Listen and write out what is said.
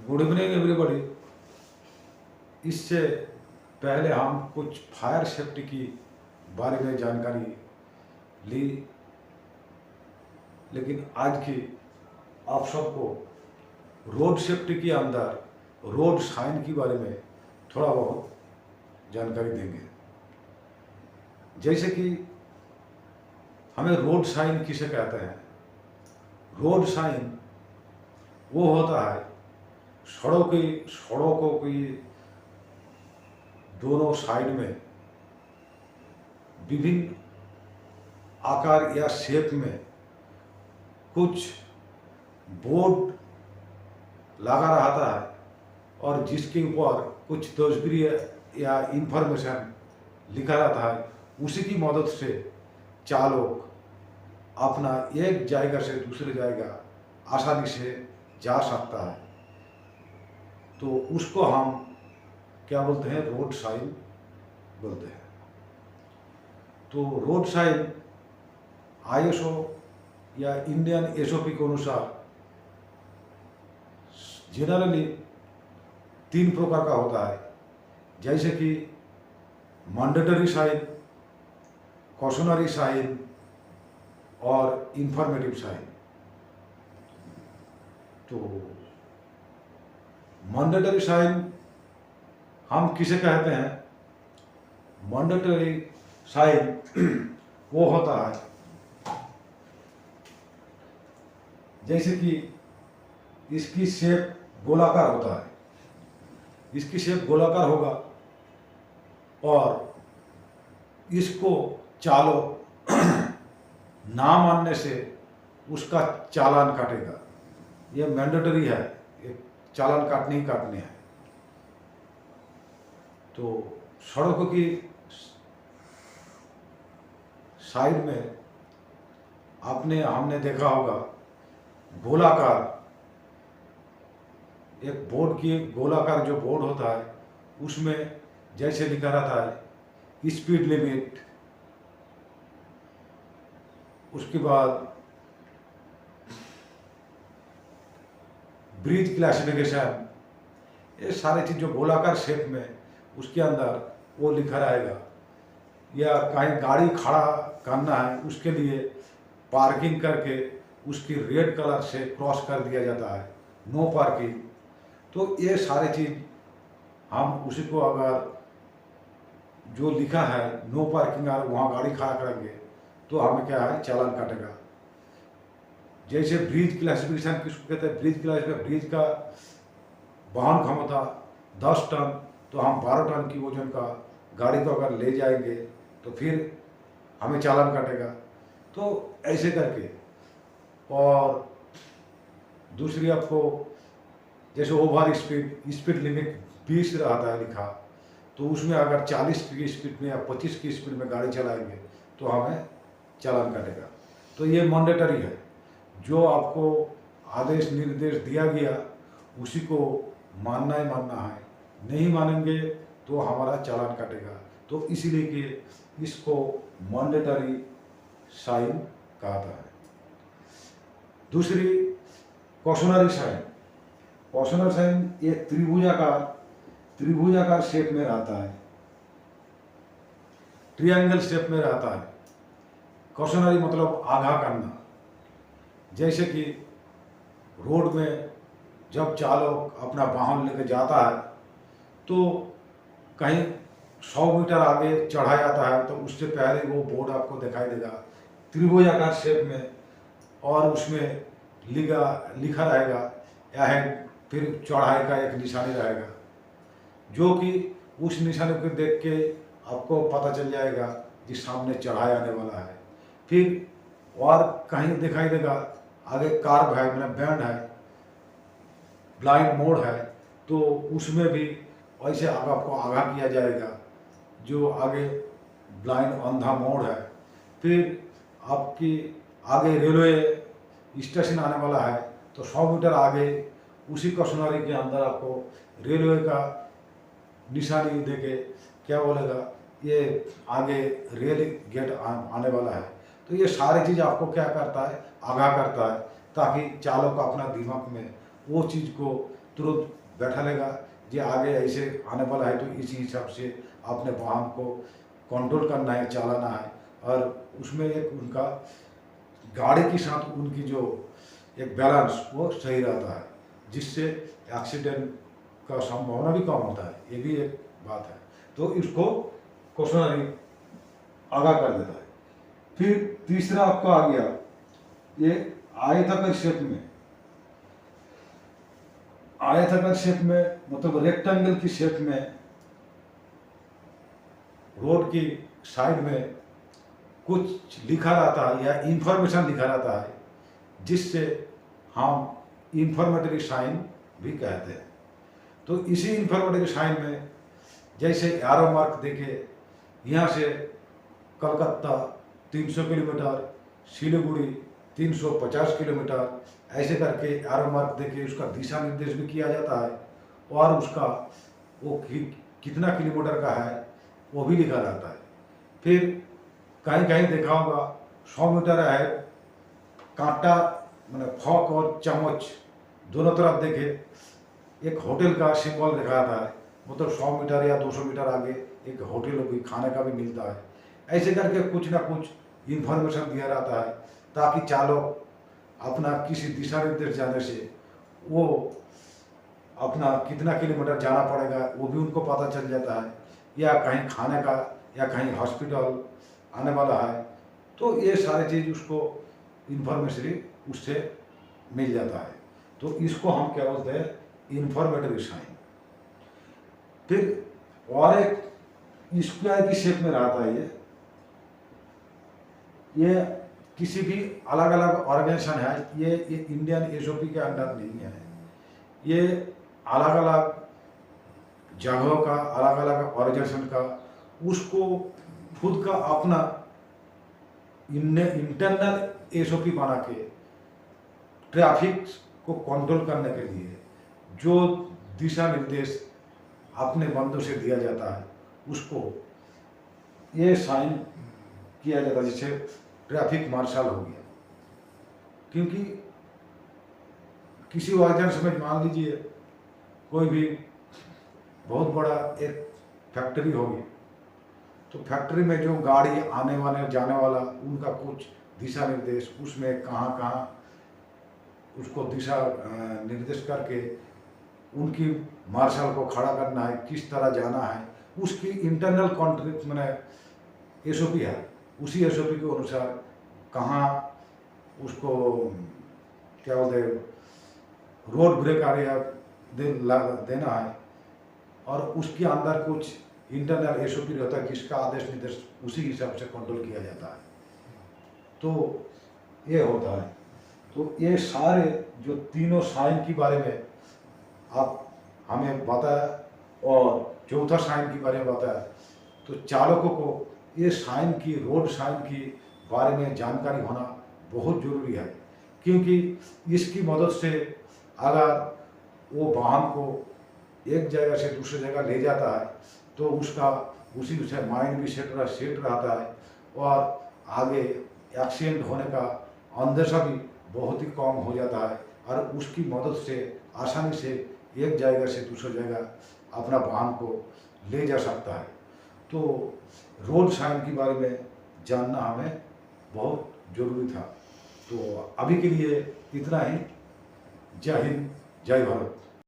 Good evening everybody. इससे पहले हम कुछ फायर सेफ्टी की बारे में जानकारी ली, लेकिन आज की आप सबको रोड सेफ्टी के अंदर रोड साइन के बारे में थोड़ा बहुत जानकारी देंगे। जैसे कि हमें रोड साइन किसे कहते हैं। रोड साइन वो होता है सड़कों की दोनों साइड में विभिन्न आकार या शेप में कुछ बोर्ड लगा रहता है और जिसके ऊपर कुछ तस्वीर या इंफॉर्मेशन लिखा रहता है। उसी की मदद से चालक अपना एक जगह से दूसरे जगह आसानी से जा सकता है। तो उसको हम क्या बोलते हैं, रोड साइन बोलते हैं। तो रोड साइन आईएसओ या इंडियन एसओपी के अनुसार जनरली 3 प्रकार का होता है, जैसे कि मैंडेटरी साइन, कॉशनरी साइन और इंफॉर्मेटिव साइन। तो मैंडेटरी साइन हम किसे कहते हैं? मैंडेटरी साइन वो होता है जैसे कि इसकी शेप गोलाकार होता है, इसकी शेप गोलाकार होगा और इसको चालक ना मानने से उसका चालान काटेगा। ये मैंडेटरी है, ये चालान काटने ही काटने हैं। तो सड़कों की साइड में हमने देखा होगा गोलाकार एक बोर्ड की गोलाकार जो बोर्ड होता है उसमें जैसे लिखा रहता है स्पीड लिमिट, उसके बाद ब्रिज क्लासिफिकेशन, ये सारी चीज जो गोलाकार शेप में उसके अंदर वो लिखा रहेगा। या कहीं गाड़ी खड़ा करना है उसके लिए पार्किंग करके उसकी रेड कलर से क्रॉस कर दिया जाता है, नो पार्किंग। तो ये सारी चीज हम उसी को अगर जो लिखा है नो पार्किंग और वहाँ गाड़ी खड़ा करेंगे तो हमें क्या है, चालान काटेगा। जैसे ब्रिज क्लासिफिकेशन किसको कहते हैं? ब्रिज क्लासिफिकेशन, ब्रिज का वाहन क्षमता 10 टन, तो हम 12 टन की वजन का गाड़ी को अगर ले जाएंगे तो फिर हमें चालान काटेगा। तो ऐसे करके। और दूसरी आपको जैसे ओवर स्पीड लिमिट 20 रहता है लिखा, तो उसमें अगर 40 की स्पीड में या 25 की स्पीड में गाड़ी चलाएंगे तो हमें चालान काटेगा। तो ये मैंडेटरी है, जो आपको आदेश निर्देश दिया गया उसी को मानना ही मानना है। नहीं मानेंगे तो हमारा चालान काटेगा। तो इसीलिए कि इसको मैंडेटरी साइन कहता है। दूसरी कॉशनरी साइन। कॉशनरी साइन ये त्रिभुजाकार शेप में रहता है, ट्रायंगल शेप में रहता है। कॉशनरी मतलब आगाह करना। जैसे कि रोड में जब चालक अपना वाहन लेकर जाता है तो कहीं 100 मीटर आगे चढ़ा जाता है तो उससे पहले वो बोर्ड आपको दिखाई देगा त्रिभुजाकार शेप में, और उसमें लिखा रहेगा यह, फिर चढ़ाई का एक निशानी रहेगा, जो कि उस निशानी को देख के आपको पता चल जाएगा कि सामने चढ़ाई आने वाला है। फिर और कहीं दिखाई देगा आगे कार्व है, मतलब बैंड है, ब्लाइंड मोड है, तो उसमें भी वैसे आपको आगाह किया जाएगा जो आगे ब्लाइंड अंधा मोड है। फिर आपकी आगे रेलवे स्टेशन आने वाला है तो 100 मीटर आगे उसी कॉशनरी के अंदर आपको रेलवे का निशानी देके क्या बोलेगा, ये आगे रेल गेट आने वाला है। तो ये सारी चीज़ आपको क्या करता है, आगाह करता है, ताकि चालक अपना दिमाग में वो चीज़ को तुरंत बैठा लेगा जे आगे ऐसे आने वाला है, तो इसी हिसाब से अपने वाहन को कंट्रोल करना है, चलाना है। और उसमें एक उनका गाड़ी के साथ उनकी जो एक बैलेंस वो सही रहता है, जिससे एक्सीडेंट का संभावना भी कम होता है। ये भी एक बात है। तो इसको क्वेश्चनरी आगाह कर देता है। फिर तीसरा आपका आ गया ये आयताकार शेप में मतलब रेक्टेंगल की शेप में रोड की साइड में कुछ लिखा रहता है या इंफॉर्मेशन लिखा रहता है, जिससे हम इंफॉर्मेटरी साइन भी कहते हैं। तो इसी इंफॉर्मेटरी साइन में जैसे एरो मार्क देखे, यहाँ से कलकत्ता 300 किलोमीटर, सिलीगुड़ी 350 किलोमीटर, ऐसे करके एरो मार्क देके उसका दिशा निर्देश भी किया जाता है, और उसका वो कितना किलोमीटर का है वो भी लिखा रहता है। फिर कहीं कहीं देखा होगा 100 मीटर है, कांटा मैंने फॉक और चम्मच दोनों तरफ देखे एक होटल का सिंबल दिखा रहता है, मतलब 100 मीटर या 200 मीटर आगे एक होटल भी खाने का भी मिलता है। ऐसे करके कुछ ना कुछ इन्फॉर्मेशन दिया रहता है, ताकि चालक अपना किसी दिशा निर्देश जाने से वो अपना कितना किलोमीटर जाना पड़ेगा वो भी उनको पता चल जाता है, या कहीं खाने का या कहीं हॉस्पिटल आने वाला है, तो ये सारी चीज़ उसको इन्फॉर्मेशन उससे मिल जाता है। तो इसको हम क्या बोलते हैं, इंफॉर्मेटरी साइन। फिर और एक स्क्वायर की शेप में रहता है ये किसी भी अलग अलग ऑर्गेनाइजेशन है, ये इंडियन एसओपी के अंडर नहीं है। ये अलग अलग जगहों का, अलग अलग ऑर्गेनाइजेशन का उसको खुद का अपना इंटरनल एसओपी बना के ट्रैफिक को कंट्रोल करने के लिए जो दिशा निर्देश अपने बंदों से दिया जाता है, उसको ये साइन किया जाता है, जैसे ट्रैफिक मार्शल हो गया। क्योंकि किसी ऑर्गेनाइजेशन में मान लीजिए कोई भी बहुत बड़ा एक फैक्ट्री होगी, तो फैक्ट्री में जो गाड़ी आने वाले जाने वाला उनका कुछ दिशा निर्देश, उसमें कहाँ कहाँ उसको दिशा निर्देश करके उनकी मार्शल को खड़ा करना है, किस तरह जाना है, उसकी इंटरनल कॉन्ट्रैक्ट मैंने एसओपी है। उसी एसओपी के अनुसार कहाँ उसको क्या बोलते हैं रोड ब्रेक एरिया देना है, और उसके अंदर कुछ इंटरनल एसओपी रहता है, किसका आदेश निर्देश उसी हिसाब से कंट्रोल किया जाता है। तो ये होता है। तो ये सारे जो तीनों साइन के बारे में आप हमें बताया और चौथा साइन के बारे में बताया, तो चालकों को ये साइन की, रोड साइन की बारे में जानकारी होना बहुत ज़रूरी है। क्योंकि इसकी मदद से अगर वो वाहन को एक जगह से दूसरी जगह ले जाता है, तो उसका उसी से माइंड भी सेट रहता है, और आगे एक्सीडेंट होने का अंदेशा भी बहुत ही कम हो जाता है, और उसकी मदद से आसानी से एक जगह से दूसरी जगह अपना वाहन को ले जा सकता है। तो रोड साइन के बारे में जानना हमें बहुत ज़रूरी था। तो अभी के लिए इतना ही। जय हिंद, जय भारत।